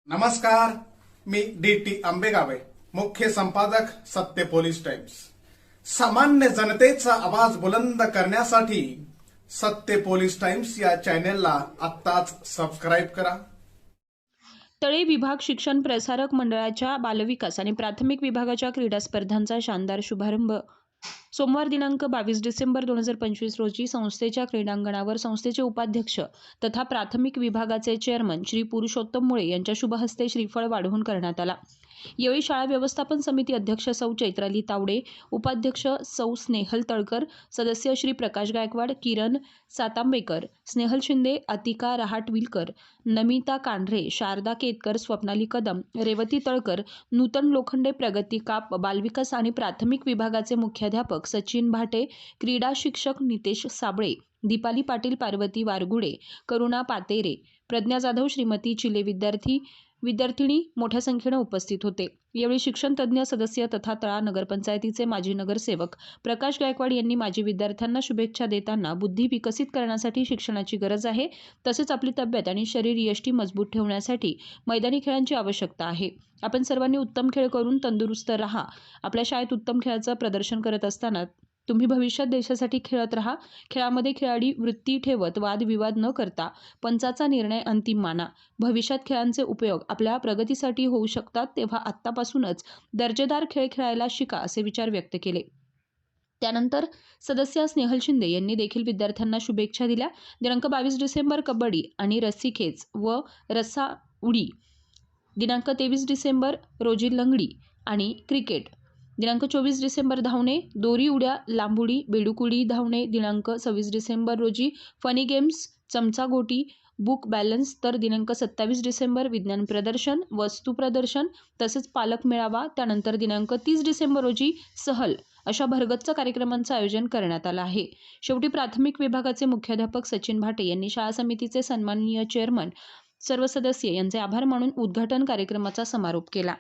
नमस्कार, मी डी.टी. आंबेगावे, मुख्य संपादक सत्य पोलीस टाइम्स। सामान्य जनतेचा आवाज बुलंद करण्यासाठी सत्य पोलीस टाइम्स या चॅनेलला आत्ताच सबस्क्राईब करा। तळे विभाग शिक्षण प्रसारक मंडळाच्या बालविकास आणि प्राथमिक विभागाच्या क्रीडा स्पर्धांचा शानदार शुभारंभ सोमवार दिनांक 22 डिसेंबर 2025 रोजी संस्थेच्या क्रीडांगणावर संस्थेचे उपाध्यक्ष तथा प्राथमिक विभागाचे चेअरमन श्री पुरुषोत्तम मुळे यांच्या शुभ हस्ते श्रीफळ वाढवून करण्यात आला। यावेळी शाळा व्यवस्थापन समिती अध्यक्ष सौ चैत्राली तावडे, उपाध्यक्ष सौ स्नेहल तळकर, सदस्य श्री प्रकाश गायकवाड, किरण सातांबेकर, स्नेहल शिंदे, अतिका रहाटविलकर, नमिता कांढरे, शारदा केतकर, स्वप्नाली कदम, रेवती तळकर, नूतन लोखंडे, प्रगती काप, बालविकास आणि प्राथमिक विभागाचे मुख्याध्यापक सचिन भाटे, क्रीडा शिक्षक नितेश साबळे, दीपाली पाटील, पार्वती वारगुडे, करुणा पातेरे, प्रज्ञा जाधव, श्रीमती चिले विद्यार्थिनी मोठ्या संख्येने उपस्थित होते। यावेळी शिक्षण तज्ज्ञ सदस्य तथा तळा नगरपंचायतीचे माजी नगरसेवक प्रकाश गायकवाड यांनी माजी विद्यार्थ्यांना शुभेच्छा देताना बुद्धी विकसित करण्यासाठी शिक्षणाची गरज आहे, तसेच आपली तब्येत आणि शरीर यष्टी मजबूत ठेवण्यासाठी मैदानी खेळांची आवश्यकता आहे। आपण सर्वांनी उत्तम खेळ करून तंदुरुस्त राहा। आपल्या शाळेत उत्तम खेळाचं प्रदर्शन करत असताना तुम्ही भविष्यात देशासाठी खेळत राहा। खेळामध्ये खेळाडी वृत्ती ठेवत वादविवाद न करता पंचाचा निर्णय अंतिम माना। भविष्यात खेळांचे उपयोग आपल्या प्रगतीसाठी होऊ शकतात, तेव्हा आत्तापासूनच दर्जेदार खेळ खेळायला शिका, असे विचार व्यक्त केले। त्यानंतर सदस्य स्नेहल शिंदे यांनी देखील विद्यार्थ्यांना शुभेच्छा दिल्या। दिनांक 22 डिसेंबर कबड्डी आणि रस्सीखेच व रस्सा उडी, दिनांक 23 डिसेंबर रोजी लंगडी आणि क्रिकेट, दिनांक 24 डिसेंबर धावणे, दोरी उड्या, लांबुडी, बेडूकुडी धावणे, दिनांक 26 डिसेंबर रोजी फनी गेम्स, चमचा गोटी, बुक बॅलन्स, तर दिनांक 27 डिसेंबर विज्ञान प्रदर्शन, वस्तू प्रदर्शन तसेच पालक मेळावा, त्यानंतर दिनांक 30 डिसेंबर रोजी सहल अशा भरगच्च कार्यक्रमांचं आयोजन करण्यात आलं आहे। शेवटी प्राथमिक विभागाचे मुख्याध्यापक सचिन भाटे यांनी शाळा समितीचे सन्माननीय चेअरमन सर्व सदस्य यांचे आभार मानून उद्घाटन कार्यक्रमाचा समारोप केला।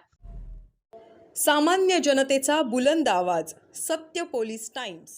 सामान्य जनतेचा बुलंद आवाज, सत्य पोलीस टाइम्स।